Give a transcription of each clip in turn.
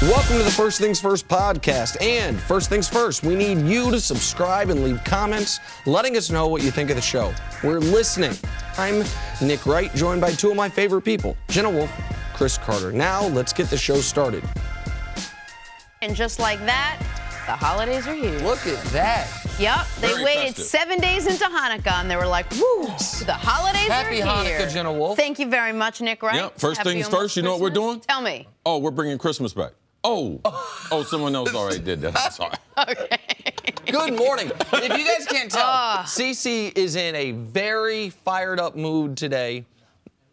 Welcome to the First Things First podcast. And first things first, we need you to subscribe and leave comments letting us know what you think of the show. We're listening. I'm Nick Wright, joined by two of my favorite people, Jenna Wolfe, Cris Carter. Now, let's get the show started. And just like that, the holidays are here. Look at that. Yep, they Very waited festive. 7 days into Hanukkah, and they were like, woo, the holidays Happy are here. Hanukkah, Jenna Wolfe. Thank you very much, Nick Wright. Yep, first Happy things almost first, you know what we're Christmas. doing? Tell me. Oh, we're bringing Christmas back. Oh, someone else already did that. I'm sorry. Okay. Good morning. If you guys can't tell, Cece is in a very fired up mood today,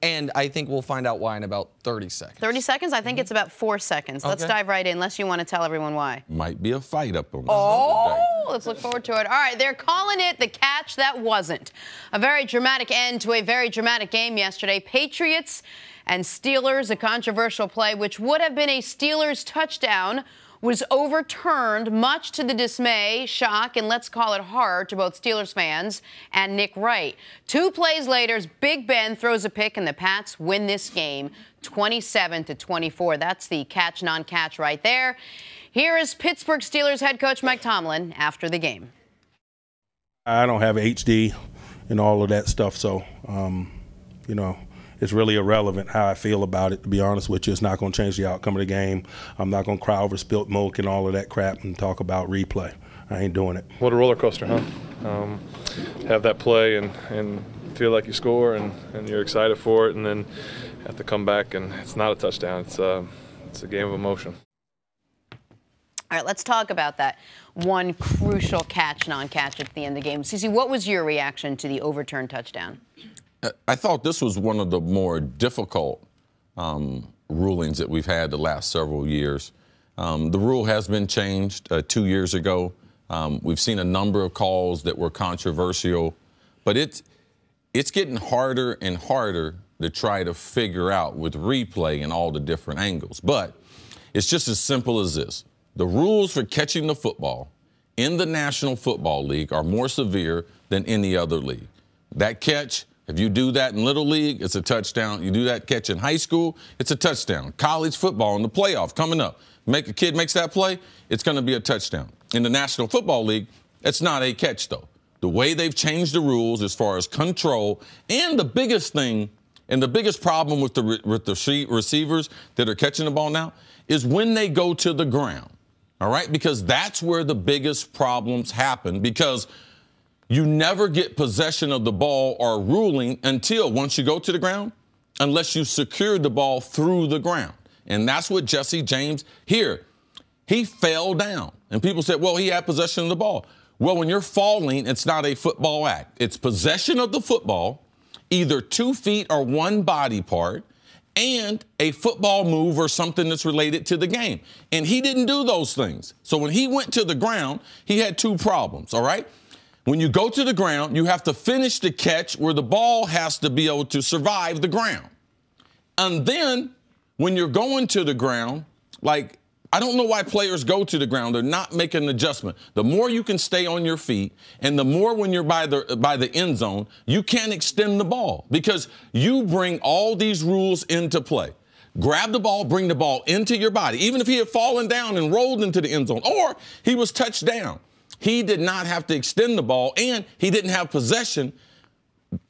and I think we'll find out why in about 30 seconds. 30 seconds? I think it's about 4 seconds. Let's Okay. dive right in, unless you want to tell everyone why. Might be a fight up on this Oh, day. let's look forward to it. All right, they're calling it the catch that wasn't. A very dramatic end to a very dramatic game yesterday. Patriots and Steelers, a controversial play, which would have been a Steelers touchdown, was overturned, much to the dismay, shock, and let's call it horror to both Steelers fans and Nick Wright. 2 plays later, Big Ben throws a pick, and the Pats win this game 27-24. That's the catch, non-catch right there. Here is Pittsburgh Steelers head coach Mike Tomlin after the game. I don't have HD and all of that stuff, so, it's really irrelevant how I feel about it, to be honest with you. It's not going to change the outcome of the game. I'm not going to cry over spilt milk and all of that crap and talk about replay. I ain't doing it. What a roller coaster, huh? Have that play and feel like you score and you're excited for it, and then have to come back and it's not a touchdown. It's a game of emotion. All right, let's talk about that one crucial catch, non-catch at the end of the game. Cece, what was your reaction to the overturned touchdown? I thought this was one of the more difficult rulings that we've had the last several years. The rule has been changed 2 years ago. We've seen a number of calls that were controversial, but it's getting harder and harder to try to figure out with replay and all the different angles. But it's just as simple as this. The rules for catching the football in the National Football League are more severe than any other league. That catch, if you do that in Little League, it's a touchdown. You do that catch in high school, it's a touchdown. College football in the playoff coming up. A kid makes that play, it's going to be a touchdown. In the National Football League, it's not a catch, though. The way they've changed the rules as far as control, and the biggest thing and the biggest problem with the receivers that are catching the ball now is when they go to the ground. All right? Because that's where the biggest problems happen, because you never get possession of the ball or ruling until once you go to the ground, unless you secure the ball through the ground. And that's what Jesse James here. He fell down. And people said, well, he had possession of the ball. Well, when you're falling, it's not a football act. It's possession of the football, either 2 feet or one body part, and a football move or something that's related to the game. And he didn't do those things. So when he went to the ground, he had 2 problems, all right? When you go to the ground, you have to finish the catch where the ball has to be able to survive the ground. And then when you're going to the ground, like, I don't know why players go to the ground. They're not making an adjustment. The more you can stay on your feet, and the more when you're by the end zone, you can't extend the ball because you bring all these rules into play. Grab the ball, bring the ball into your body. Even if he had fallen down and rolled into the end zone, or he was touched down, he did not have to extend the ball, and he didn't have possession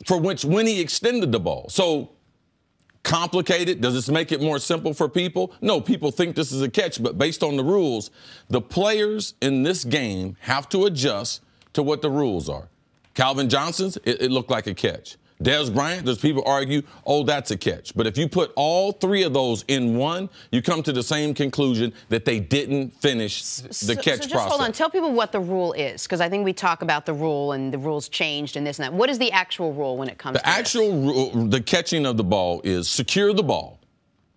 for which when he extended the ball. So complicated? Does this make it more simple for people? No, people think this is a catch, but based on the rules, the players in this game have to adjust to what the rules are. Calvin Johnson's, it looked like a catch. Dez Bryant, there's people argue, oh, that's a catch. But if you put all 3 of those in one, you come to the same conclusion that they didn't finish the catch just process. Hold on. Tell people what the rule is, because I think we talk about the rule and the rules changed and this and that. What is the actual rule when it comes to the actual rule, the catching of the ball is secure the ball,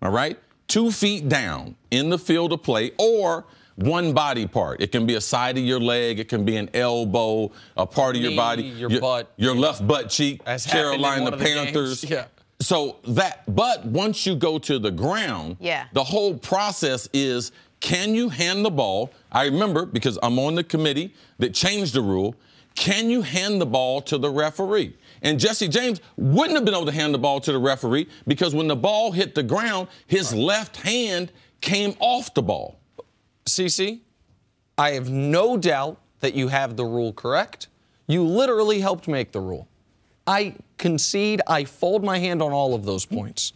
all right, 2 feet down in the field of play, or one body part. It can be a side of your leg. It can be an elbow, a part of your body. Your butt. Your left butt cheek. As happened in Carolina one of the Panthers. games. Yeah. So but once you go to the ground, the whole process is, can you hand the ball? I remember, because I'm on the committee that changed the rule, can you hand the ball to the referee? And Jesse James wouldn't have been able to hand the ball to the referee because when the ball hit the ground, his left hand came off the ball. CC, I have no doubt that you have the rule correct. You literally helped make the rule. I concede, I fold my hand on all of those points.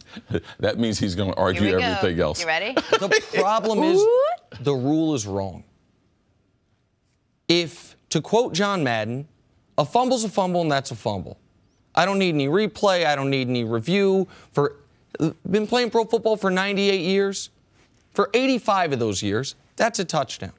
That means he's going to argue everything else. You ready? The problem is the rule is wrong. If, to quote John Madden, a fumble's a fumble and that's a fumble. I don't need any replay. I don't need any review. Been playing pro football for 98 years. For 85 of those years, that's a touchdown.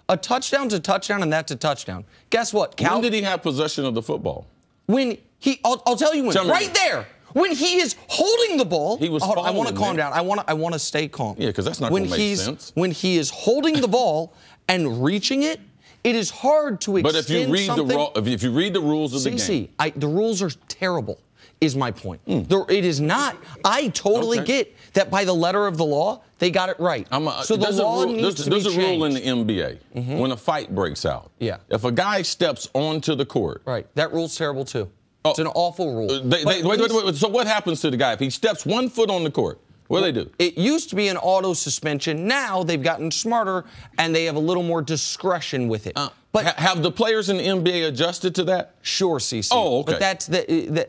A touchdown's a touchdown, and that's a touchdown. Guess what? When did he have possession of the football? When I'll tell you when. Right there. When he is holding the ball. He was I want to calm down. I want to stay calm. Yeah, because that's not going to make sense. When he is holding the ball and reaching it, it is hard to extend But if you read the rules of the game. The rules are terrible, is my point. It is not. I totally get that by the letter of the law, they got it right. So the law needs to be changed. There's a rule in the NBA when a fight breaks out. Yeah. If a guy steps onto the court. Right. That rule's terrible, too. It's an awful rule. Wait. So what happens to the guy if he steps 1 foot on the court? What do they do? It used to be an auto suspension. Now they've gotten smarter and they have a little more discretion with it. But have the players in the NBA adjusted to that? Sure, CC. Oh, okay. But that's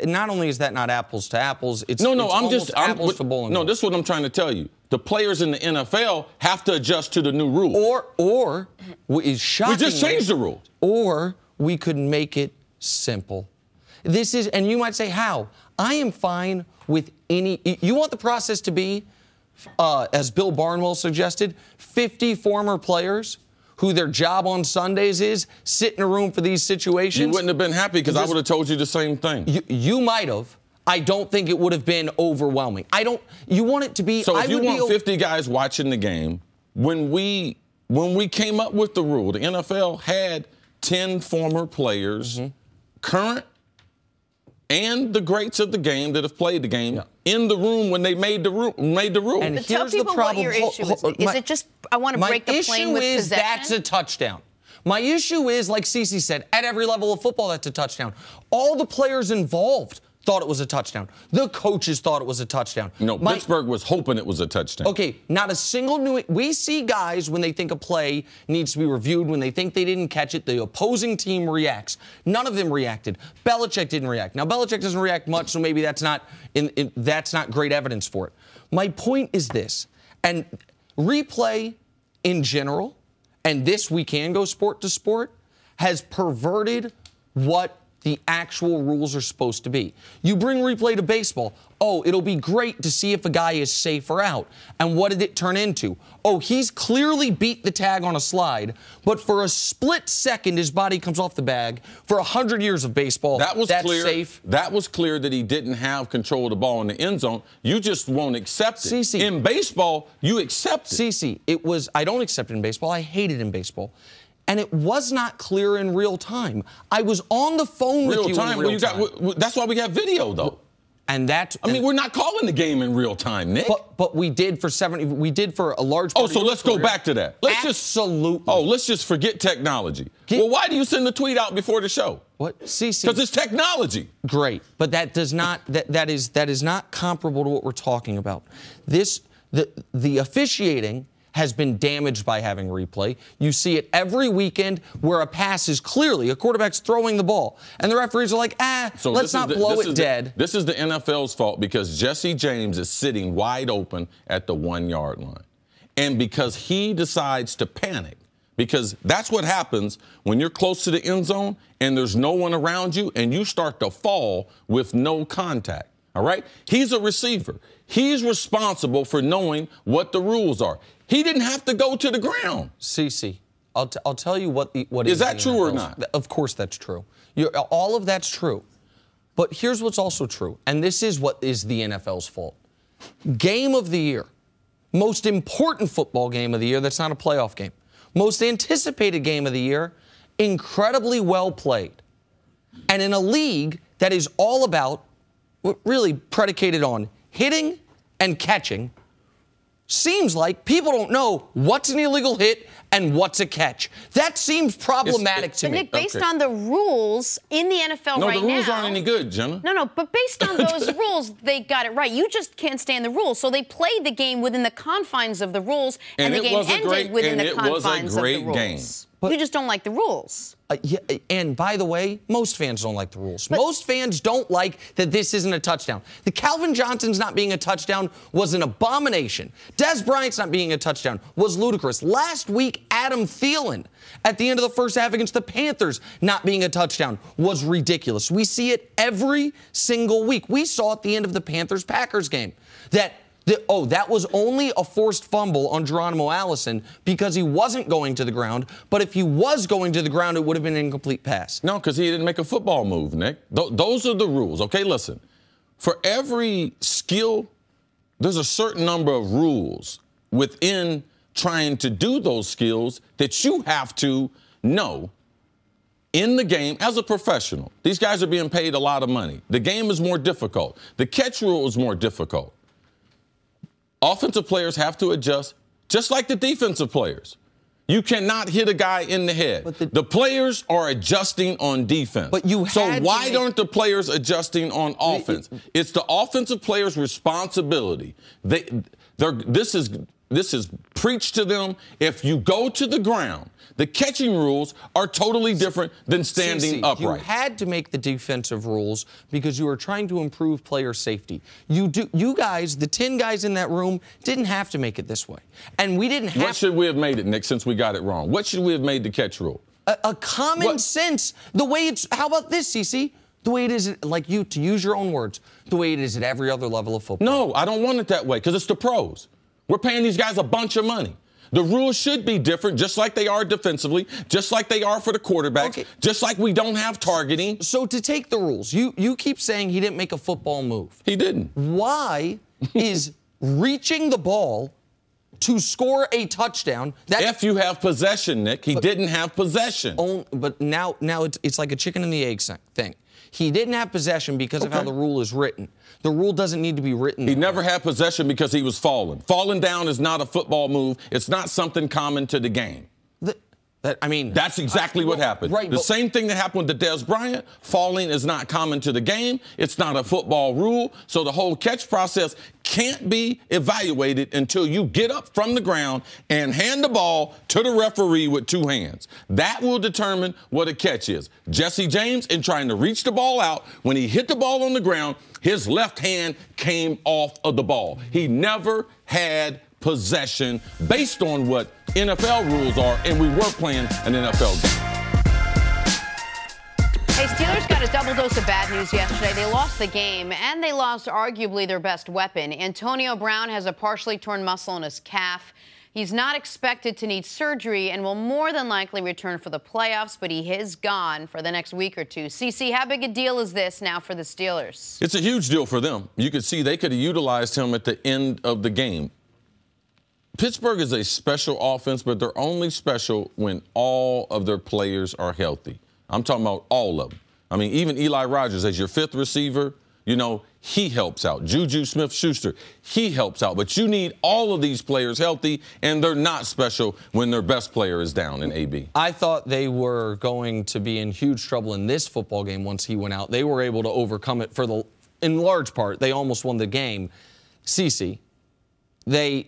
not only is that not apples to apples, it's apples to bowling. No, this is what I'm trying to tell you. The players in the NFL have to adjust to the new rule. Or is shocking. We just changed the rule. Or we could make it simple. And you might say, how? I am fine with any. You want the process to be, as Bill Barnwell suggested, 50 former players who their job on Sundays is sit in a room for these situations. You wouldn't have been happy because I would have told you the same thing. You might have. I don't think it would have been overwhelming. You want it to be. So if you want 50 guys watching the game, when we came up with the rule, the NFL had 10 former players, current and the greats of the game that have played the game in the room when they made the rule. And tell people what your issue is. Is it just I want to break the plane with possession? My issue is that's a touchdown. My issue is, like Cece said, at every level of football, that's a touchdown. All the players involved thought it was a touchdown. The coaches thought it was a touchdown. No, Pittsburgh was hoping it was a touchdown. Okay, not a single we see guys when they think a play needs to be reviewed, when they think they didn't catch it, the opposing team reacts. None of them reacted. Belichick didn't react. Now, Belichick doesn't react much, so maybe that's not great evidence for it. My point is this, and replay in general, and this we can go sport to sport, has perverted what the actual rules are supposed to be. You bring replay to baseball. Oh, it'll be great to see if a guy is safe or out. And what did it turn into? Oh, he's clearly beat the tag on a slide, but for a split second, his body comes off the bag. For 100 years of baseball, that's safe. That was clear that he didn't have control of the ball in the end zone. You just won't accept it. CC, in baseball, you accept it. CC, I don't accept it in baseball. I hate it in baseball. And it was not clear in real time. I was on the phone with you in real time. That's why we got video, though. We're not calling the game in real time, Nick. But we did for a large part. Oh, so let's go back to that. Absolutely. Let's just forget technology. Well, why do you send the tweet out before the show? What? CC. Because it's technology. Great. But that does not that is not comparable to what we're talking about. The officiating has been damaged by having replay. You see it every weekend where a pass is clearly a quarterback's throwing the ball, and the referees are like, let's not blow it dead. This is the NFL's fault because Jesse James is sitting wide open at the 1-yard line. And because he decides to panic, because that's what happens when you're close to the end zone and there's no one around you and you start to fall with no contact. All right? He's a receiver. He's responsible for knowing what the rules are. He didn't have to go to the ground. CC, I'll tell you what is that true or not? Of course that's true. All of that's true. But here's what's also true, and this is what is the NFL's fault. Game of the year, most important football game of the year that's not a playoff game, most anticipated game of the year, incredibly well played. And in a league that is all about, really predicated on hitting and catching, seems like people don't know what's an illegal hit and what's a catch. That seems problematic to me. Nick, based on the rules in the NFL right now. No, the rules aren't any good, Jenna. No, but based on those rules, they got it right. You just can't stand the rules. So they played the game within the confines of the rules, and the game ended within the confines of the rules. Game. You just don't like the rules. Yeah, and by the way, most fans don't like the rules. Most fans don't like that this isn't a touchdown. The Calvin Johnson's not being a touchdown was an abomination. Dez Bryant's not being a touchdown was ludicrous. Last week, Adam Thielen, at the end of the first half against the Panthers, not being a touchdown was ridiculous. We see it every single week. We saw at the end of the Panthers-Packers game that was only a forced fumble on Geronimo Allison because he wasn't going to the ground. But if he was going to the ground, it would have been an incomplete pass. No, because he didn't make a football move, Nick. Those are the rules. Okay, listen. For every skill, there's a certain number of rules within trying to do those skills that you have to know in the game as a professional. These guys are being paid a lot of money. The game is more difficult. The catch rule is more difficult. Offensive players have to adjust, just like the defensive players. You cannot hit a guy in the head. The players are adjusting on defense. So why aren't the players adjusting on offense? It's the offensive players' responsibility. This is preached to them. If you go to the ground, the catching rules are totally different than standing upright. You had to make the defensive rules because you were trying to improve player safety. You guys, the 10 guys in that room, didn't have to make it this way. And we didn't have What should we have made it, Nick, since we got it wrong? What should we have made the catch rule? A common sense. The way it's, how about this, CC? The way it is, like you, to use your own words, the way it is at every other level of football. No, I don't want it that way because it's the pros. We're paying these guys a bunch of money. The rules should be different, just like they are defensively, just like they are for the quarterbacks, just like we don't have targeting. So to take the rules, you keep saying he didn't make a football move. He didn't. Why is reaching the ball to score a touchdown? If you have possession, Nick, he didn't have possession. But now it's like a chicken and the egg thing. He didn't have possession because of how the rule is written. The rule doesn't need to be written. He never had possession because he was falling. Falling down is not a football move. It's not something common to the game. That's exactly what happened. Right, the same thing that happened to Dez Bryant. Falling is not common to the game. It's not a football rule. So the whole catch process can't be evaluated until you get up from the ground and hand the ball to the referee with two hands. That will determine what a catch is. Jesse James, in trying to reach the ball out, when he hit the ball on the ground, his left hand came off of the ball. He never had possession based on what NFL rules are, and we were playing an NFL game. Hey, Steelers got a double dose of bad news yesterday. They lost the game, and they lost arguably their best weapon. Antonio Brown has a partially torn muscle in his calf. He's not expected to need surgery and will more than likely return for the playoffs, but he is gone for the next week or two. CC, how big a deal is this now for the Steelers? It's a huge deal for them. You could see they could have utilized him at the end of the game. Pittsburgh is a special offense, but they're only special when all of their players are healthy. I'm talking about all of them. I mean, even Eli Rodgers as your fifth receiver, he helps out. Juju Smith-Schuster, he helps out. But you need all of these players healthy, and they're not special when their best player is down in AB. I thought they were going to be in huge trouble in this football game once he went out. They were able to overcome it in large part. They almost won the game. CC, they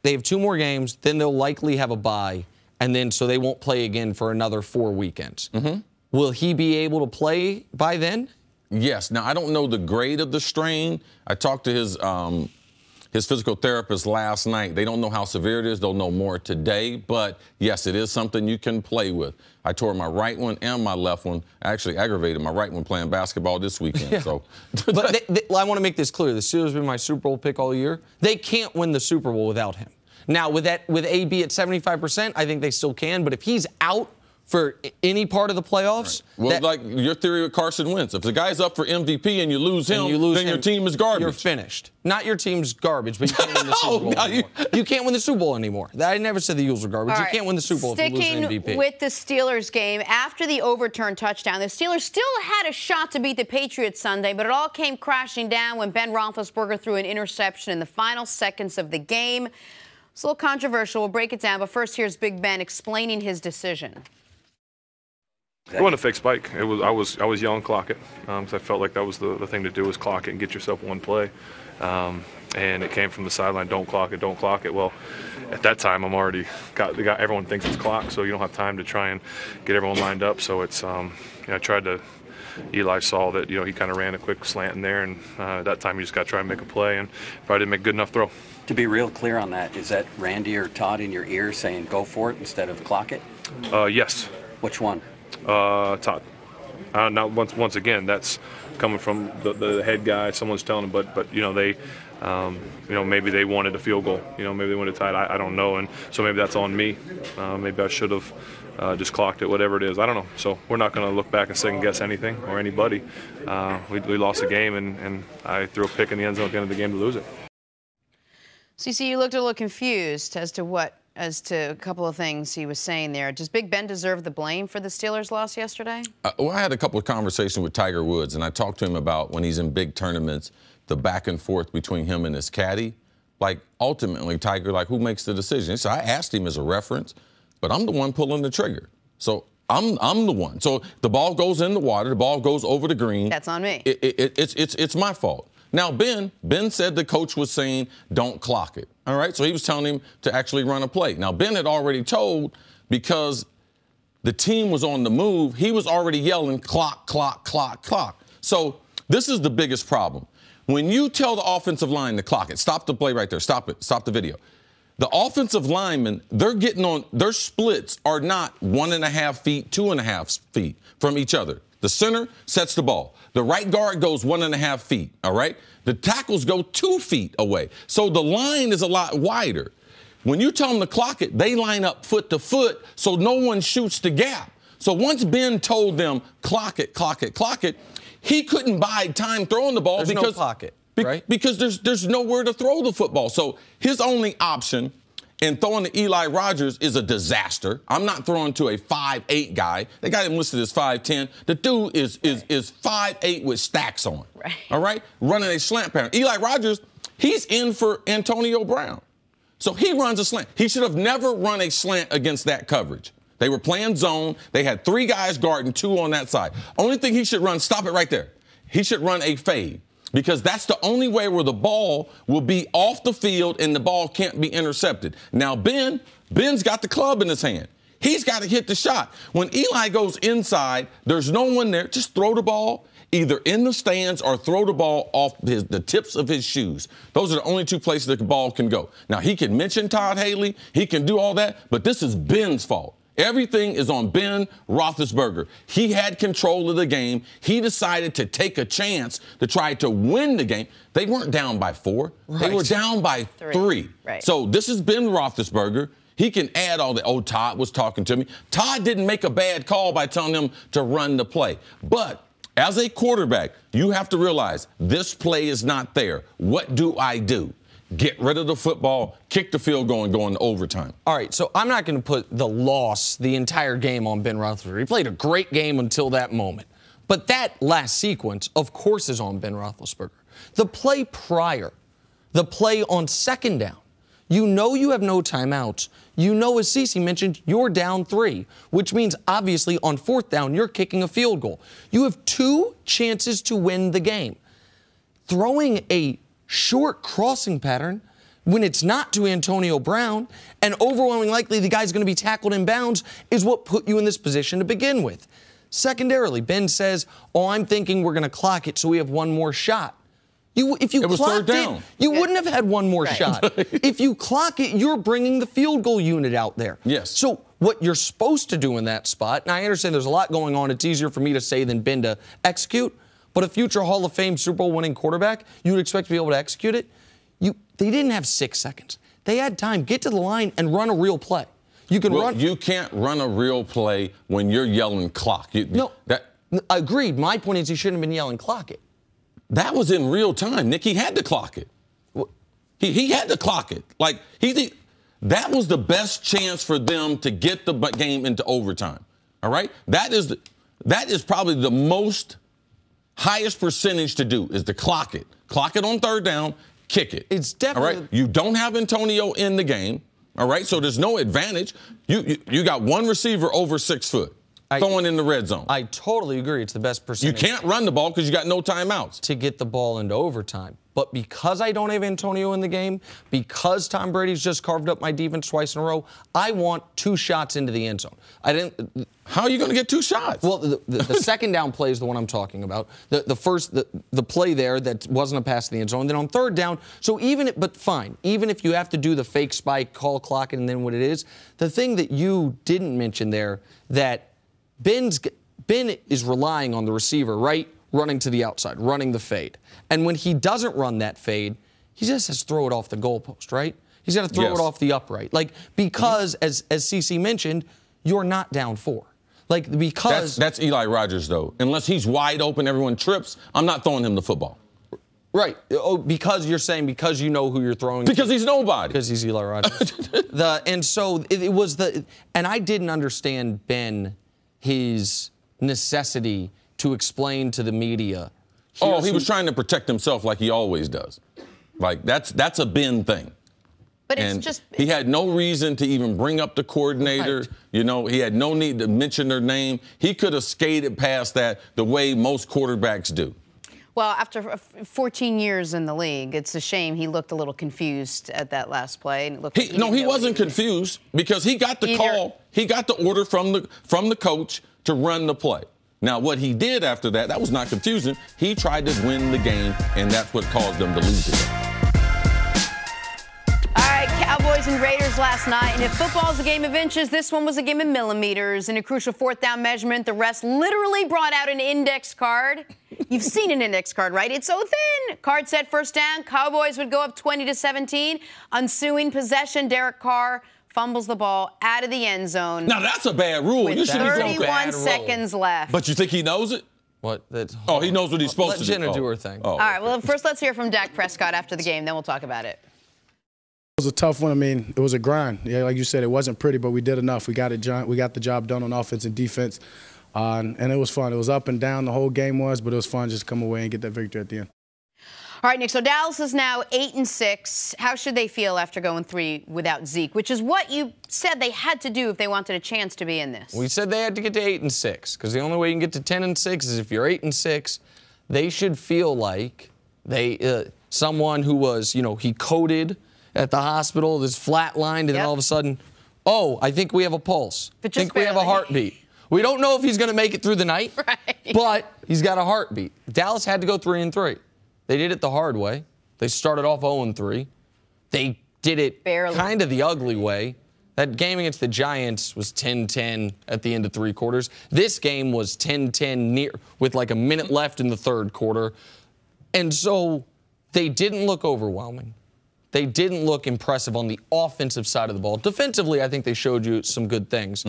have 2 more games, then they'll likely have a bye, and then so they won't play again for another 4 weekends. Mm-hmm. Will he be able to play by then? Yes. Now, I don't know the grade of the strain. I talked to his physical therapist last night. They don't know how severe it is. They'll know more today. But, yes, it is something you can play with. I tore my right one and my left one. I actually aggravated my right one playing basketball this weekend. Yeah. So, but I want to make this clear. The Steelers have been my Super Bowl pick all year. They can't win the Super Bowl without him. Now, with AB at 75%, I think they still can. But if he's out for any part of the playoffs. Right. Well, like your theory with Carson Wentz, if the guy's up for MVP and you lose him, then your team is garbage. You're finished. Not your team's garbage, but you can't win the Super Bowl anymore. You can't win the Super Bowl anymore. I never said the Eagles were garbage. Right. You can't win the Super Bowl if you lose an MVP. Sticking with the Steelers game, after the overturned touchdown, the Steelers still had a shot to beat the Patriots Sunday, but it all came crashing down when Ben Roethlisberger threw an interception in the final seconds of the game. It's a little controversial. We'll break it down, but first here's Big Ben explaining his decision. It wasn't a fake spike. I was yelling clock it because I felt like that was the thing to do, was clock it and get yourself one play. And it came from the sideline, don't clock it, don't clock it. Well, at that time, I'm already got everyone thinks it's clock, so you don't have time to try and get everyone lined up. So it's I tried to. Eli saw that he kind of ran a quick slant in there, and at that time you just got to try and make a play, and probably didn't make a good enough throw. To be real clear on that, is that Randy or Todd in your ear saying go for it instead of clock it? Yes. Which one? Todd. Now once again, that's coming from the head guy. Someone's telling them, but they, maybe they wanted a field goal. Maybe they wanted to tie it. I don't know, and so maybe that's on me. Maybe I should have just clocked it, whatever it is. I don't know. So we're not going to look back and second guess anything or anybody. We lost the game, and I threw a pick in the end zone at the end of the game to lose it. CC, you looked a little confused as to a couple of things he was saying there. Does Big Ben deserve the blame for the Steelers' loss yesterday? Well, I had a couple of conversations with Tiger Woods, and I talked to him about when he's in big tournaments, the back and forth between him and his caddy. Like, ultimately, Tiger, who makes the decision? So I asked him as a reference, but I'm the one pulling the trigger. So I'm the one. So the ball goes in the water, the ball goes over the green. That's on me. It's my fault. Now, Ben said the coach was saying, don't clock it. All right? So he was telling him to actually run a play. Now, Ben had already told, because the team was on the move, he was already yelling, clock, clock, clock, clock. So this is the biggest problem. When you tell the offensive line to clock it, stop the play right there, stop it, stop the video. The offensive linemen, their splits are not 1.5 feet, 2.5 feet from each other. The center sets the ball. The right guard goes 1.5 feet, all right? The tackles go 2 feet away. So the line is a lot wider. When you tell them to clock it, they line up foot to foot so no one shoots the gap. So once Ben told them, clock it, clock it, clock it, he couldn't bide time throwing the ball no clock it, right? Because there's nowhere to throw the football. So his only option and throwing to Eli Rodgers is a disaster. I'm not throwing to a 5'8" guy. They got him listed as 5'10". The dude is 5'8" with stacks on. Right. All right? Running a slant pattern. Eli Rodgers, he's in for Antonio Brown. So he runs a slant. He should have never run a slant against that coverage. They were playing zone. They had 3 guys guarding, 2 on that side. Only thing he should run, stop it right there. He should run a fade. Because that's the only way where the ball will be off the field and the ball can't be intercepted. Now, Ben's got the club in his hand. He's got to hit the shot. When Eli goes inside, there's no one there. Just throw the ball either in the stands or throw the ball off the tips of his shoes. Those are the only 2 places that the ball can go. Now, he can mention Todd Haley. He can do all that. But this is Ben's fault. Everything is on Ben Roethlisberger. He had control of the game. He decided to take a chance to try to win the game. They weren't down by 4. Right. They were down by 3. Right. So this is Ben Roethlisberger. He can add all the, Todd was talking to me. Todd didn't make a bad call by telling him to run the play. But as a quarterback, you have to realize this play is not there. What do I do? Get rid of the football, kick the field goal, and go into overtime. All right, so I'm not going to put the loss, the entire game, on Ben Roethlisberger. He played a great game until that moment. But that last sequence, of course, is on Ben Roethlisberger. The play prior, the play on second down, you know you have no timeouts. You know, as Cece mentioned, you're down 3, which means, obviously, on 4th down, you're kicking a field goal. You have 2 chances to win the game. Throwing a short crossing pattern when it's not to Antonio Brown, and overwhelmingly likely the guy's going to be tackled in bounds, is what put you in this position to begin with. Secondarily, Ben says, I'm thinking we're going to clock it so we have 1 more shot. If you clocked it, you wouldn't have had 1 more shot. If you clock it, you're bringing the field goal unit out there. Yes. So what you're supposed to do in that spot, and I understand there's a lot going on, it's easier for me to say than Ben to execute, but a future Hall of Fame Super Bowl winning quarterback, you would expect to be able to execute it. They didn't have 6 seconds. They had time. Get to the line and run a real play. You can run. You can't run a real play when you're yelling clock. Agreed. My point is he shouldn't have been yelling clock it. That was in real time, Nick. He had to clock it. He had to clock it. Like, that was the best chance for them to get the game into overtime. All right? That is probably the most highest percentage to do is to clock it. Clock it on third down, kick it. It's definitely. All right? You don't have Antonio in the game. All right? So there's no advantage. You got one receiver over 6 foot. Throwing in the red zone. I totally agree. It's the best percentage. You can't run the ball because you got no timeouts. To get the ball into overtime. But because I don't have Antonio in the game, because Tom Brady's just carved up my defense twice in a row, I want 2 shots into the end zone. How are you going to get 2 shots? Well, the second down play is the one I'm talking about. The play there that wasn't a pass to the end zone. And then on third down, but fine. Even if you have to do the fake spike, call clock it, and then what it is, the thing that you didn't mention there, that Ben is relying on the receiver, right? Running to the outside, running the fade. And when he doesn't run that fade, he just has to throw it off the goalpost, right? He's got to throw it off the upright. Like, because, as CC mentioned, you're not down 4. Like, because... That's Eli Rodgers, though. Unless he's wide open, everyone trips, I'm not throwing him the football. Right. Oh, because you're saying because you know who you're throwing. Because he's nobody. Because he's Eli Rodgers. And so it was and I didn't understand his necessity to explain to the media. He was trying to protect himself like he always does. Like, that's a Ben thing. But and it's just... He had no reason to even bring up the coordinator. Right. You know, he had no need to mention their name. He could have skated past that the way most quarterbacks do. Well, after 14 years in the league, it's a shame he looked a little confused at that last play. And it looked he wasn't confused because he got the call. He got the order from the coach to run the play. Now, what he did after that was not confusing. He tried to win the game, and that's what caused them to lose the game. All right, Cowboys and Raiders last night. And if football's a game of inches, this one was a game of millimeters. In a crucial 4th down measurement, the refs literally brought out an index card. You've seen an index card, right? It's so thin. Card said first down. Cowboys would go up 20-17. Ensuing possession, Derek Carr fumbles the ball out of the end zone. Now, that's a bad rule. With 31 seconds left. But you think he knows it? What? He knows what he's supposed to do. Let Jenna do her thing. All right, well, first let's hear from Dak Prescott after the game, then we'll talk about it. It was a tough one. I mean, it was a grind. Yeah, like you said, it wasn't pretty, but we did enough. We got the job done on offense and defense, and it was fun. It was up and down, the whole game was, but it was fun just to come away and get that victory at the end. All right, Nick, so Dallas is now 8-6. How should they feel after going 3 without Zeke, which is what you said they had to do if they wanted a chance to be in this? We said they had to get to 8-6 because the only way you can get to 10-6 is if you're 8-6. They should feel like someone who was, he coded at the hospital, this flatlined, and then all of a sudden, I think we have a pulse. I think we have a heartbeat. We don't know if he's going to make it through the night, but he's got a heartbeat. Dallas had to go 3-3. They did it the hard way. They started off 0-3. They did it kind of the ugly way. That game against the Giants was 10-10 at the end of 3 quarters. This game was 10-10 with like a minute left in the 3rd quarter. And so they didn't look overwhelming. They didn't look impressive on the offensive side of the ball. Defensively, I think they showed you some good things.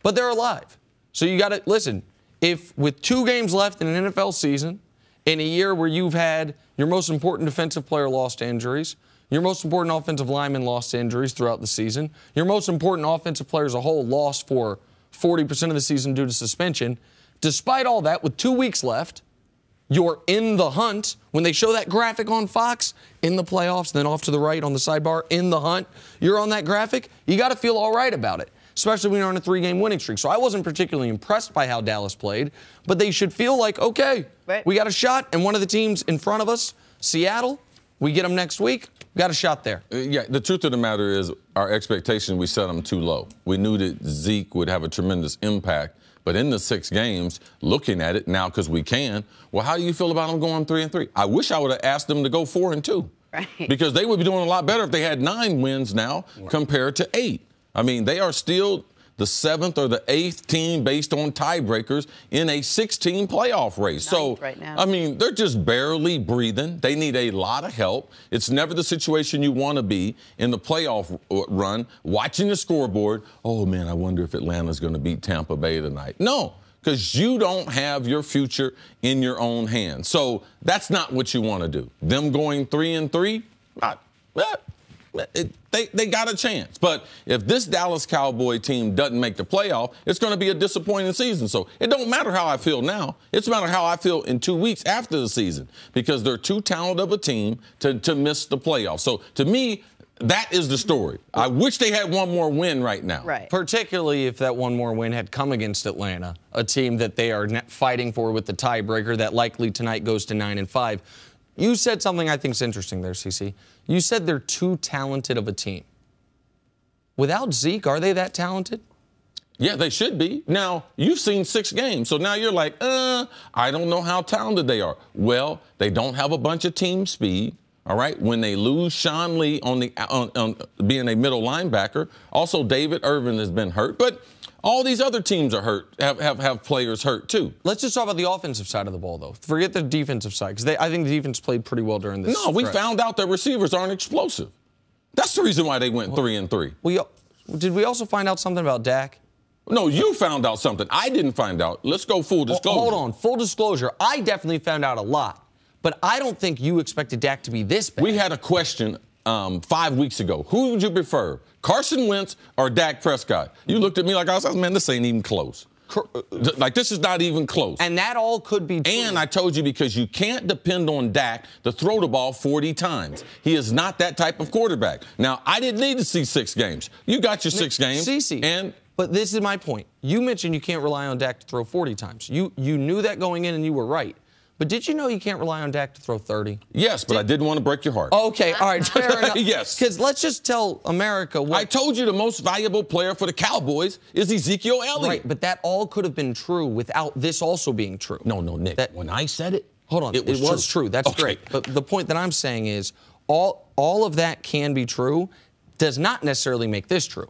But they're alive. So you got to listen. If with 2 games left in an NFL season, in a year where you've had your most important defensive player lost to injuries, your most important offensive lineman lost to injuries throughout the season, your most important offensive player as a whole lost for 40% of the season due to suspension, despite all that, with 2 weeks left, you're in the hunt. When they show that graphic on Fox, in the playoffs, then off to the right on the sidebar, in the hunt, you're on that graphic, you got to feel all right about it, especially when you're on a 3-game winning streak. So I wasn't particularly impressed by how Dallas played, but they should feel like, okay, we got a shot, and one of the teams in front of us, Seattle, we get them next week, we got a shot there. Yeah, the truth of the matter is our expectation, we set them too low. We knew that Zeke would have a tremendous impact, but in the 6 games, looking at it now because we can, well, how do you feel about them going 3-3? I wish I would have asked them to go 4-2. Right. Because they would be doing a lot better if they had 9 wins now compared to 8. I mean, they are still the 7th or the 8th team based on tiebreakers in a 16 playoff race. So, right now. I mean, they're just barely breathing. They need a lot of help. It's never the situation you want to be in the playoff run, watching the scoreboard. Oh, man, I wonder if Atlanta's going to beat Tampa Bay tonight. No, because you don't have your future in your own hands. So that's not what you want to do. Them going 3-3, they got a chance. But if this Dallas Cowboy team doesn't make the playoff, it's going to be a disappointing season. So it don't matter how I feel now. It's matter how I feel in 2 weeks after the season, because they're too talented of a team to miss the playoff. So to me, that is the story. I wish they had one more win right now. Right. Particularly if that one more win had come against Atlanta, a team that they are fighting for with the tiebreaker that likely tonight goes to 9-5. You said something I think is interesting there, CC. You said they're too talented of a team. Without Zeke, are they that talented? Yeah, they should be. Now, you've seen 6 games, so now you're like, I don't know how talented they are. Well, they don't have a bunch of team speed. All right, when they lose Sean Lee on being a middle linebacker, also David Irvin has been hurt, but all these other teams are hurt, have players hurt too. Let's just talk about the offensive side of the ball, though. Forget the defensive side, because I think the defense played pretty well during this. No, we found out that receivers aren't explosive. That's the reason why they went 3-3. Did we also find out something about Dak? No, you found out something. I didn't find out. Let's go full disclosure. Hold on, full disclosure. I definitely found out a lot. But I don't think you expected Dak to be this bad. We had a question 5 weeks ago. Who would you prefer, Carson Wentz or Dak Prescott? You looked at me like I was like, man, this ain't even close. Like, this is not even close. And that all could be true. And I told you, because you can't depend on Dak to throw the ball 40 times. He is not that type of quarterback. Now, I didn't need to see 6 games. You got your 6 games. CC, but this is my point. You mentioned you can't rely on Dak to throw 40 times. You knew that going in, and you were right. But did you know you can't rely on Dak to throw 30? Yes, but I didn't want to break your heart. Okay, all right, fair enough. Yes. Because let's just tell America what... I told you the most valuable player for the Cowboys is Ezekiel Elliott. Right, but that all could have been true without this also being true. No, Nick. When I said it, hold on, it was true. That's great. But the point that I'm saying is all of that can be true, does not necessarily make this true.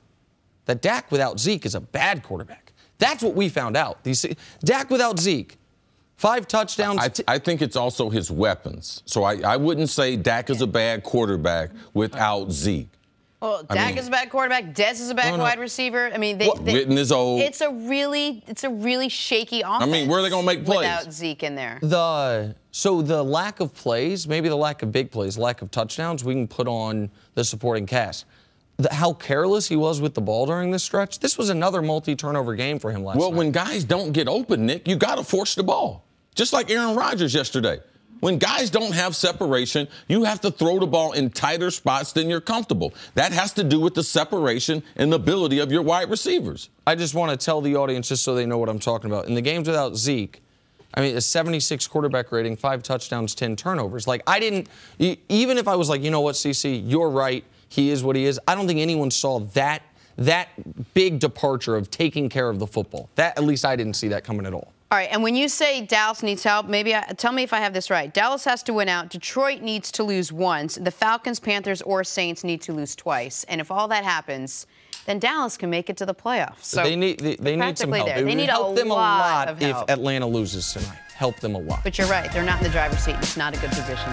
That Dak without Zeke is a bad quarterback. That's what we found out. Dak without Zeke, 5 touchdowns. I think it's also his weapons. So I wouldn't say Dak is a bad quarterback without Zeke. Well, Dak is a bad quarterback. Dez is a bad wide receiver. I mean, Witten is old. It's a really shaky offense. I mean, where are they going to make plays without Zeke in there? So the lack of plays, maybe the lack of big plays, lack of touchdowns, we can put on the supporting cast. How careless he was with the ball during this stretch. This was another multi-turnover game for him last night. Well, when guys don't get open, Nick, you got to force the ball. Just like Aaron Rodgers yesterday. When guys don't have separation, you have to throw the ball in tighter spots than you're comfortable. That has to do with the separation and the ability of your wide receivers. I just want to tell the audience, just so they know what I'm talking about. In the games without Zeke, I mean, a 76 quarterback rating, 5 touchdowns, 10 turnovers. Like, even if I was like, you know what, CC, you're right, he is what he is, I don't think anyone saw that big departure of taking care of the football. At least I didn't see that coming at all. All right, and when you say Dallas needs help, tell me if I have this right. Dallas has to win out. Detroit needs to lose once. The Falcons, Panthers, or Saints need to lose twice. And if all that happens, then Dallas can make it to the playoffs. So they need some help. They need help them a lot of help. if Atlanta loses tonight. Help them a lot. But you're right. They're not in the driver's seat. It's not a good position.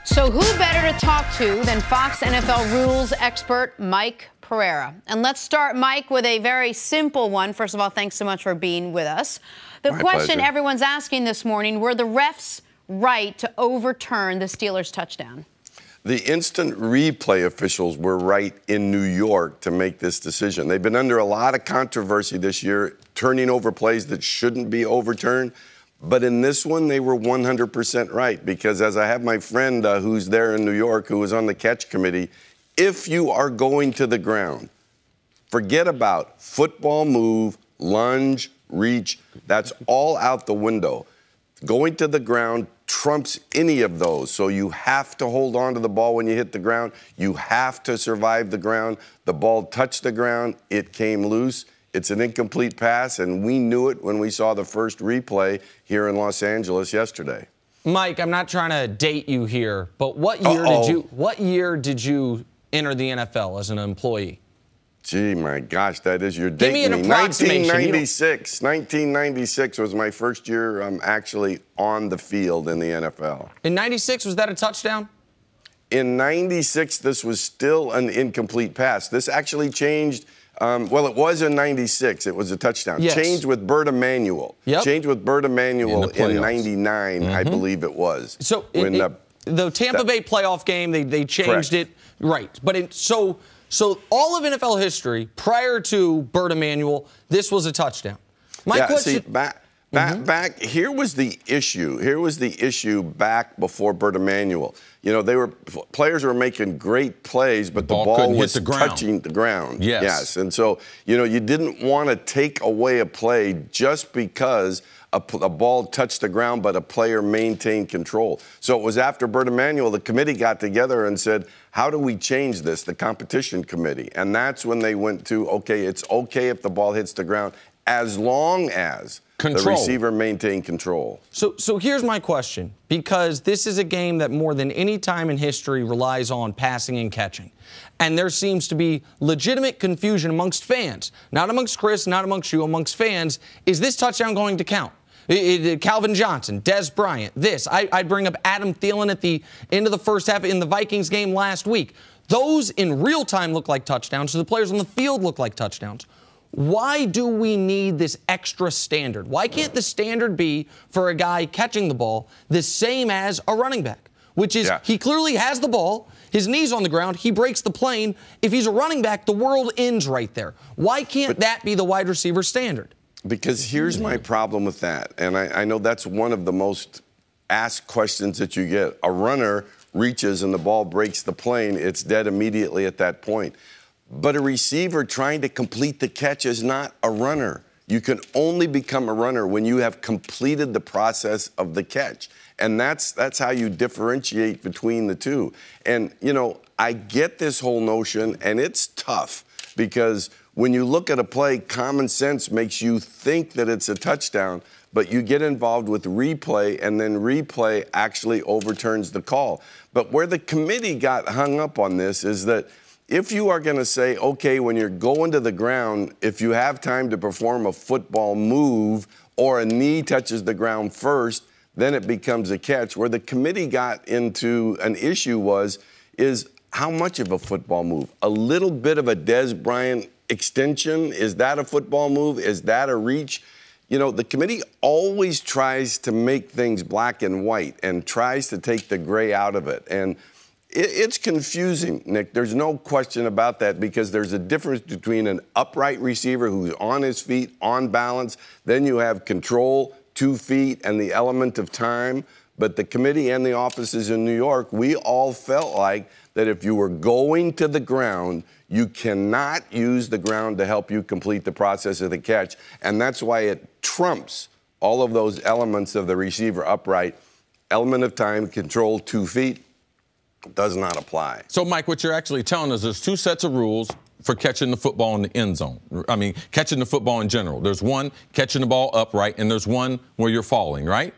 So who better to talk to than Fox NFL rules expert Mike Pereira? And let's start, Mike, with a very simple one. First of all, thanks so much for being with us. The question everyone's asking this morning, were the refs right to overturn the Steelers' touchdown? The instant replay officials were right in New York to make this decision. They've been under a lot of controversy this year, turning over plays that shouldn't be overturned. But in this one, they were 100% right, because as I have my friend who's there in New York, who was on the catch committee, if you are going to the ground, forget about football move, lunge, reach. That's all out the window. Going to the ground trumps any of those. So you have to hold on to the ball when you hit the ground. You have to survive the ground. The ball touched the ground. It came loose. It's an incomplete pass, and we knew it when we saw the first replay here in Los Angeles yesterday. Mike, I'm not trying to date you here, but what year did you enter the NFL as an employee? Gee, my gosh, that is your date. Give me an approximation. 1996 was my first year actually on the field in the NFL. In 96, was that a touchdown? In 96, this was still an incomplete pass. This actually changed. Well, it was in 96. It was a touchdown. Yes. Changed with Bert Emanuel. Yep. Changed with Bert Emanuel in 99, I Mm-hmm. believe it was. So the Tampa Bay playoff game, they changed Correct. it. Right. But so all of NFL history, prior to Bert Emanuel, this was a touchdown. My question. See, back here was the issue. Here was the issue back before Bert Emanuel. You know, players were making great plays, but the ball was touching the ground. Yes. And so, you know, you didn't want to take away a play just because a ball touched the ground, but a player maintained control. So it was after Bert Emanuel, the committee got together and said, how do we change this? The competition committee. And that's when they went to, okay, it's okay if the ball hits the ground as long as the receiver maintained control. So here's my question, because this is a game that more than any time in history relies on passing and catching. And there seems to be legitimate confusion amongst fans, not amongst Cris, not amongst you, amongst fans. Is this touchdown going to count? Calvin Johnson, Des Bryant, I'd bring up Adam Thielen at the end of the first half in the Vikings game last week. Those in real time look like touchdowns, so the players on the field look like touchdowns. Why do we need this extra standard? Why can't the standard be for a guy catching the ball the same as a running back? Which is, he clearly has the ball, his knee's on the ground, he breaks the plane. If he's a running back, the world ends right there. Why can't that be the wide receiver standard? Because here's my problem with that, and I know that's one of the most asked questions that you get. A runner reaches and the ball breaks the plane, it's dead immediately at that point. But a receiver trying to complete the catch is not a runner. You can only become a runner when you have completed the process of the catch. And that's how you differentiate between the two. And, you know, I get this whole notion, and it's tough because when you look at a play, common sense makes you think that it's a touchdown, but you get involved with replay, and then replay actually overturns the call. But where the committee got hung up on this is that if you are going to say, okay, when you're going to the ground, if you have time to perform a football move or a knee touches the ground first, then it becomes a catch. Where the committee got into an issue is how much of a football move? A little bit of a Des Bryant extension? Is that a football move? Is that a reach? You know, the committee always tries to make things black and white and tries to take the gray out of it. And it's confusing, Nick. There's no question about that because there's a difference between an upright receiver who's on his feet, on balance. Then you have control, 2 feet, and the element of time. But the committee and the offices in New York, we all felt like that if you were going to the ground, you cannot use the ground to help you complete the process of the catch. And that's why it trumps all of those elements of the receiver upright. Element of time, control, 2 feet. Does not apply. So, Mike, what you're actually telling us, there's 2 sets of rules for catching the football in the end zone. I mean, catching the football in general. There's one catching the ball upright, and there's one where you're falling, right?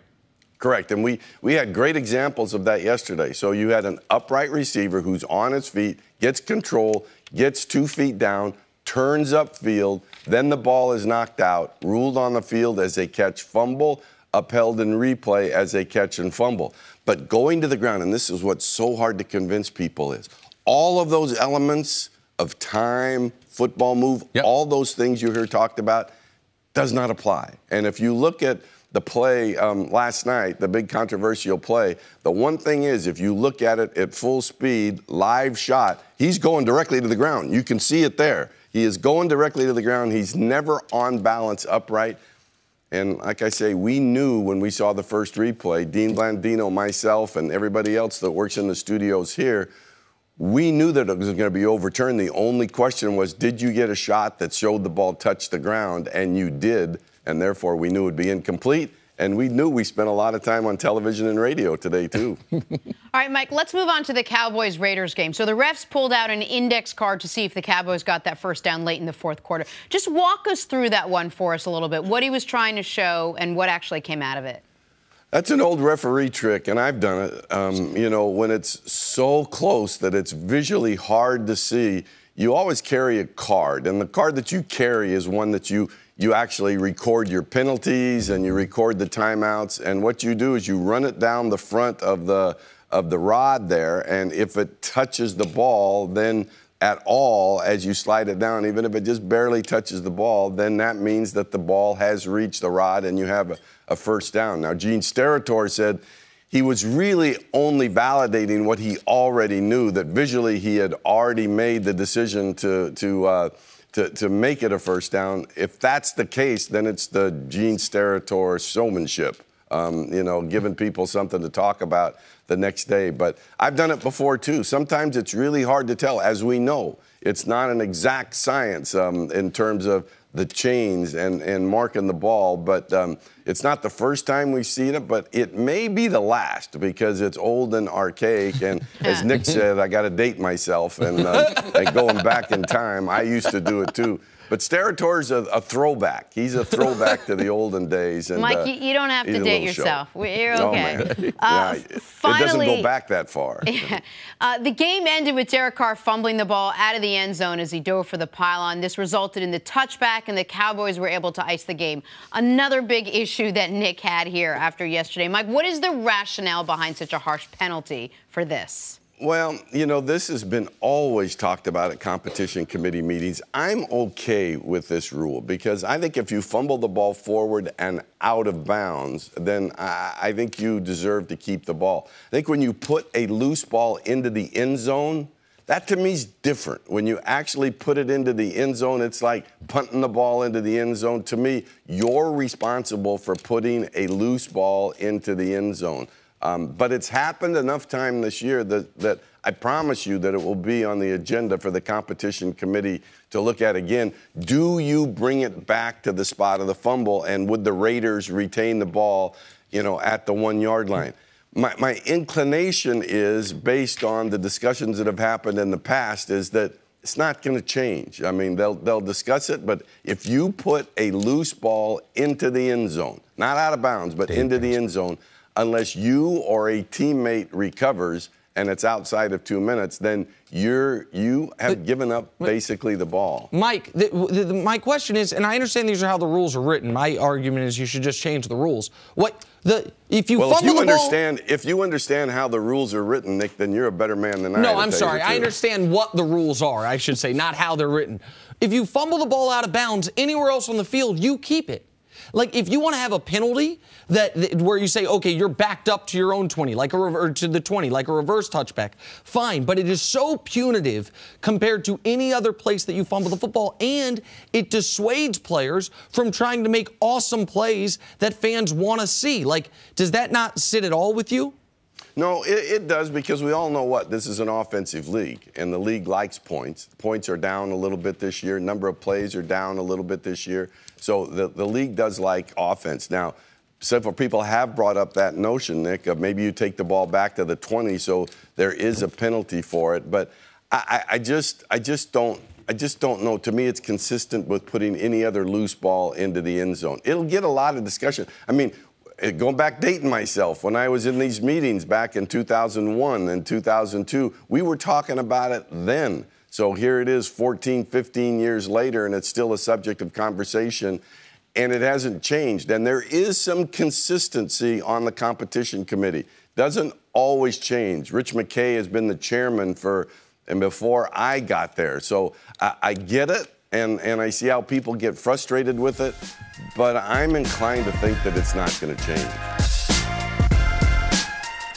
Correct. And we had great examples of that yesterday. So you had an upright receiver who's on his feet, gets control, gets 2 feet down, turns upfield, then the ball is knocked out, ruled on the field as a catch fumble, upheld in replay as a catch and fumble. But going to the ground, and this is what's so hard to convince people, is all of those elements of time, football move, all those things you hear talked about, does not apply. And if you look at the play last night, the big controversial play, the one thing is, if you look at it at full speed, live shot, he's going directly to the ground. You can see it there. He is going directly to the ground. He's never on balance upright. And like I say, we knew when we saw the first replay, Dean Blandino, myself, and everybody else that works in the studios here, we knew that it was going to be overturned. The only question was, did you get a shot that showed the ball touched the ground? And you did, and therefore we knew it would be incomplete. And we knew we spent a lot of time on television and radio today, too. All right, Mike, let's move on to the Cowboys-Raiders game. So the refs pulled out an index card to see if the Cowboys got that first down late in the fourth quarter. Just walk us through that one for us a little bit, what he was trying to show and what actually came out of it. That's an old referee trick, and I've done it. You know, when it's so close that it's visually hard to see, you always carry a card, and the card that you carry is one that you actually record your penalties and you record the timeouts, and what you do is you run it down the front of the rod there, and if it touches the ball, then at all as you slide it down, even if it just barely touches the ball, then that means that the ball has reached the rod and you have a first down. Now, Gene Steratore said he was really only validating what he already knew, that visually he had already made the decision to make it a first down. If that's the case, then it's the Gene Steratore showmanship, giving people something to talk about the next day. But I've done it before, too. Sometimes it's really hard to tell. As we know, it's not an exact science in terms of the chains and marking the ball, but it's not the first time we've seen it, but it may be the last because it's old and archaic. And as Nick said, I got to date myself, and going back in time, I used to do it too. But Steratore's a throwback. He's a throwback to the olden days. And, Mike, you don't have to date yourself. You're okay. Finally, it doesn't go back that far. The game ended with Derek Carr fumbling the ball out of the end zone as he dove for the pylon. This resulted in the touchback, and the Cowboys were able to ice the game. Another big issue that Nick had here after yesterday. Mike, what is the rationale behind such a harsh penalty for this? Well, this has been always talked about at competition committee meetings. I'm okay with this rule because I think if you fumble the ball forward and out of bounds, then I think you deserve to keep the ball. I think when you put a loose ball into the end zone, that to me is different. When you actually put it into the end zone, it's like punting the ball into the end zone. To me, you're responsible for putting a loose ball into the end zone. But it's happened enough time this year that I promise you that it will be on the agenda for the competition committee to look at again. Do you bring it back to the spot of the fumble, and would the Raiders retain the ball, at the 1 yard line? My inclination is, based on the discussions that have happened in the past, is that it's not going to change. I mean, they'll discuss it, but if you put a loose ball into the end zone, not out of bounds, but into the end zone, unless you or a teammate recovers and it's outside of 2 minutes, then you have given up basically the ball. Mike, my question is, and I understand these are how the rules are written. My argument is you should just change the rules. If you understand how the rules are written, Nick, then you're a better man than I am. No, I'm sorry. I understand what the rules are, I should say, not how they're written. If you fumble the ball out of bounds anywhere else on the field, you keep it. Like, if you want to have a penalty where you say, okay, you're backed up to your own 20, or to the 20, like a reverse touchback, fine. But it is so punitive compared to any other place that you fumble the football, and it dissuades players from trying to make awesome plays that fans want to see. Like, does that not sit at all with you? No, it does, because we all know this is an offensive league, and the league likes points. Points are down a little bit this year. Number of plays are down a little bit this year. So the league does like offense. Now, several people have brought up that notion, Nick, of maybe you take the ball back to the 20, so there is a penalty for it. But I just don't know. To me, it's consistent with putting any other loose ball into the end zone. It'll get a lot of discussion. I mean, going back, dating myself, when I was in these meetings back in 2001 and 2002, we were talking about it then. So here it is 14, 15 years later, and it's still a subject of conversation, and it hasn't changed. And there is some consistency on the competition committee. Doesn't always change. Rich McKay has been the chairman before I got there. So I get it, and I see how people get frustrated with it, but I'm inclined to think that it's not going to change.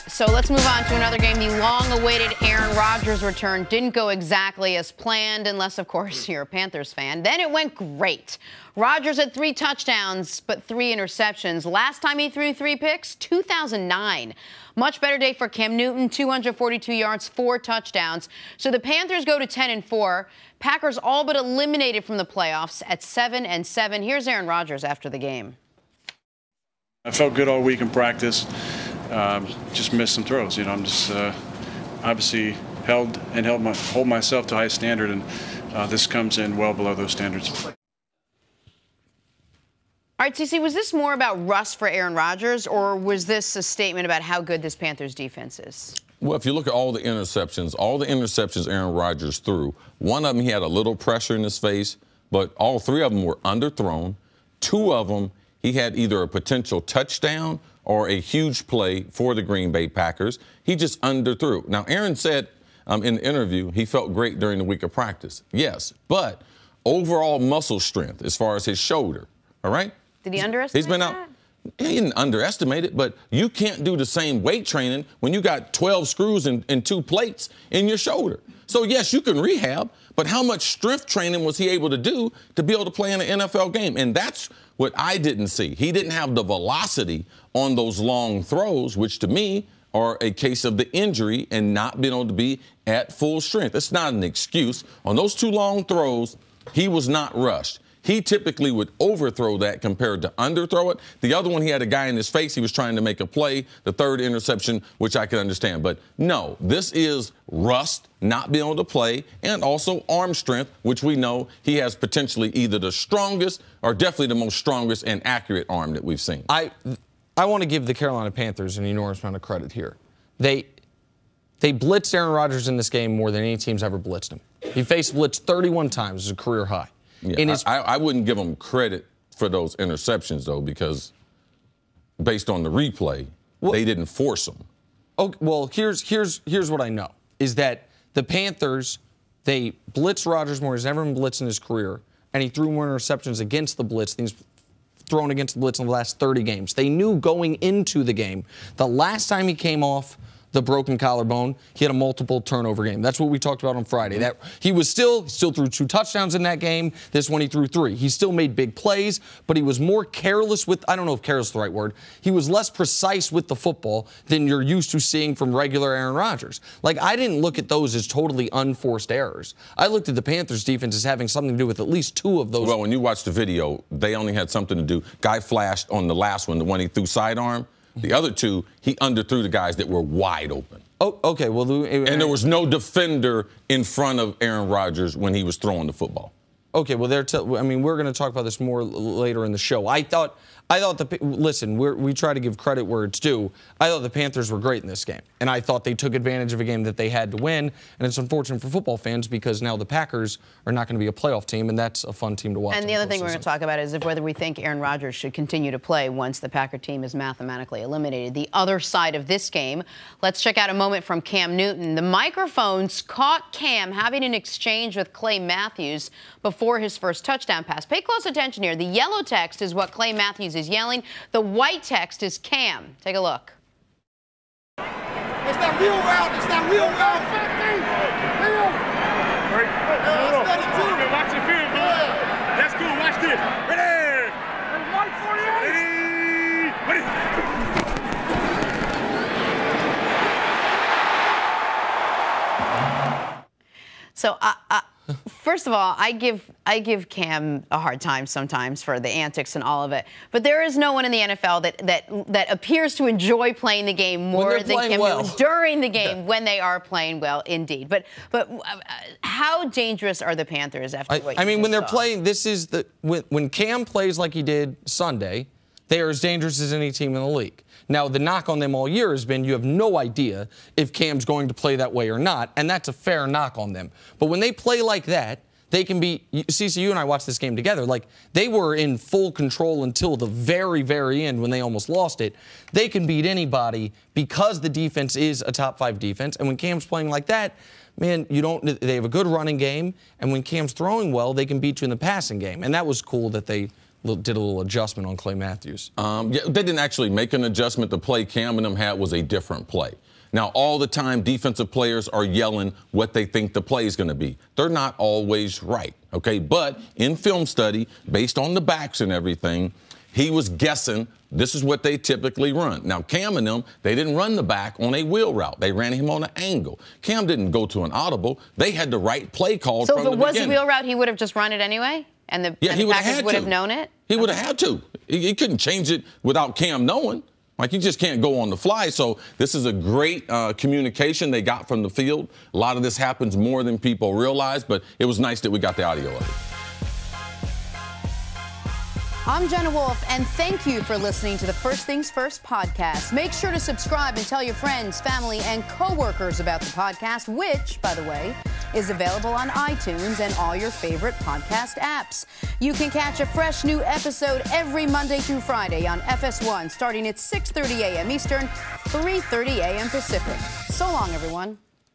So let's move on to another game. The long-awaited Aaron Rodgers return didn't go exactly as planned, unless, of course, you're a Panthers fan. Then it went great. Rodgers had 3 touchdowns, but 3 interceptions. Last time he threw 3 picks, 2009. Much better day for Cam Newton, 242 yards, 4 touchdowns. So the Panthers go to 10-4. Packers all but eliminated from the playoffs at 7-7. Here's Aaron Rodgers after the game. I felt good all week in practice. Just missed some throws. I'm just obviously hold myself to a high standard, and this comes in well below those standards. All right, CC, was this more about rust for Aaron Rodgers, or was this a statement about how good this Panthers defense is? Well, if you look at all the interceptions Aaron Rodgers threw, one of them he had a little pressure in his face, but all three of them were underthrown. Two of them, he had either a potential touchdown or a huge play for the Green Bay Packers. He just underthrew. Now, Aaron said in the interview he felt great during the week of practice. Yes, but overall muscle strength as far as his shoulder, all right? Did he underestimate that? He didn't underestimate it, but you can't do the same weight training when you got 12 screws and 2 plates in your shoulder. So, yes, you can rehab, but how much strength training was he able to do to be able to play in an NFL game? And that's what I didn't see. He didn't have the velocity on those long throws, which to me are a case of the injury and not being able to be at full strength. It's not an excuse. On those 2 long throws, he was not rushed. He typically would overthrow that compared to underthrow it. The other one, he had a guy in his face. He was trying to make a play. The third interception, which I can understand. But no, this is rust, not being able to play, and also arm strength, which we know he has potentially either the strongest or definitely the most strongest and accurate arm that we've seen. I want to give the Carolina Panthers an enormous amount of credit here. They blitzed Aaron Rodgers in this game more than any team's ever blitzed him. He faced blitz 31 times, as a career high. Yeah, I wouldn't give him credit for those interceptions, though, because based on the replay, they didn't force them. Okay, well, here's what I know, is that the Panthers, they blitzed Rodgers more than he's ever been blitzed in his career, and he threw more interceptions against the blitz than he's thrown against the blitz in the last 30 games. They knew going into the game, the last time he came off the broken collarbone, he had a multiple turnover game. That's what we talked about on Friday. That he still threw 2 touchdowns in that game. This one he threw 3. He still made big plays, but he was more careless with, I don't know if careless is the right word, he was less precise with the football than you're used to seeing from regular Aaron Rodgers. Like, I didn't look at those as totally unforced errors. I looked at the Panthers defense as having something to do with at least 2 of those. Well, when you watch the video, they only had something to do. Guy flashed on the last one, the one he threw sidearm. The other 2, he underthrew the guys that were wide open. Oh, okay. Well, and there was no defender in front of Aaron Rodgers when he was throwing the football. Okay. Well, we're going to talk about this more later in the show. I thought listen, we try to give credit where it's due. I thought the Panthers were great in this game, and I thought they took advantage of a game that they had to win. And it's unfortunate for football fans because now the Packers are not going to be a playoff team, and that's a fun team to watch. And the other thing we're going to talk about is whether we think Aaron Rodgers should continue to play once the Packer team is mathematically eliminated. The other side of this game, let's check out a moment from Cam Newton. The microphones caught Cam having an exchange with Clay Matthews before his first touchdown pass. Pay close attention here. The yellow text is what Clay Matthews is yelling. The white text is Cam. Take a look. It's that wheel route. It's that wheel route. Watch your field, man. That's cool. Watch this. Ready. Ready. So, first of all, I give Cam a hard time sometimes for the antics and all of it. But there is no one in the NFL that appears to enjoy playing the game more than Cam Newton during the game when they are playing well, indeed. But how dangerous are the Panthers after what you when they're saw? playing, when Cam plays like he did Sunday, they are as dangerous as any team in the league. Now, the knock on them all year has been you have no idea if Cam's going to play that way or not, and that's a fair knock on them. But when they play like that, they can be – Cece, you and I watched this game together. Like, they were in full control until the very, very end when they almost lost it. They can beat anybody because the defense is a top-5 defense. And when Cam's playing like that, man, they have a good running game. And when Cam's throwing well, they can beat you in the passing game. And that was cool that they – did a little adjustment on Clay Matthews. They didn't actually make an adjustment. The play Cam and them had was a different play. Now, all the time, defensive players are yelling what they think the play is going to be. They're not always right, okay? But in film study, based on the backs and everything, he was guessing this is what they typically run. Now, Cam and them, they didn't run the back on a wheel route. They ran him on an angle. Cam didn't go to an audible. They had the right play call from the beginning. So if it was a wheel route, he would have just run it anyway? And the Packers would have known it? He would have had to. He couldn't change it without Cam knowing. Like, you just can't go on the fly. So this is a great communication they got from the field. A lot of this happens more than people realize, but it was nice that we got the audio of it. I'm Jenna Wolfe, and thank you for listening to the First Things First podcast. Make sure to subscribe and tell your friends, family, and coworkers about the podcast, which, by the way, is available on iTunes and all your favorite podcast apps. You can catch a fresh new episode every Monday through Friday on FS1, starting at 6:30 a.m. Eastern, 3:30 a.m. Pacific. So long, everyone.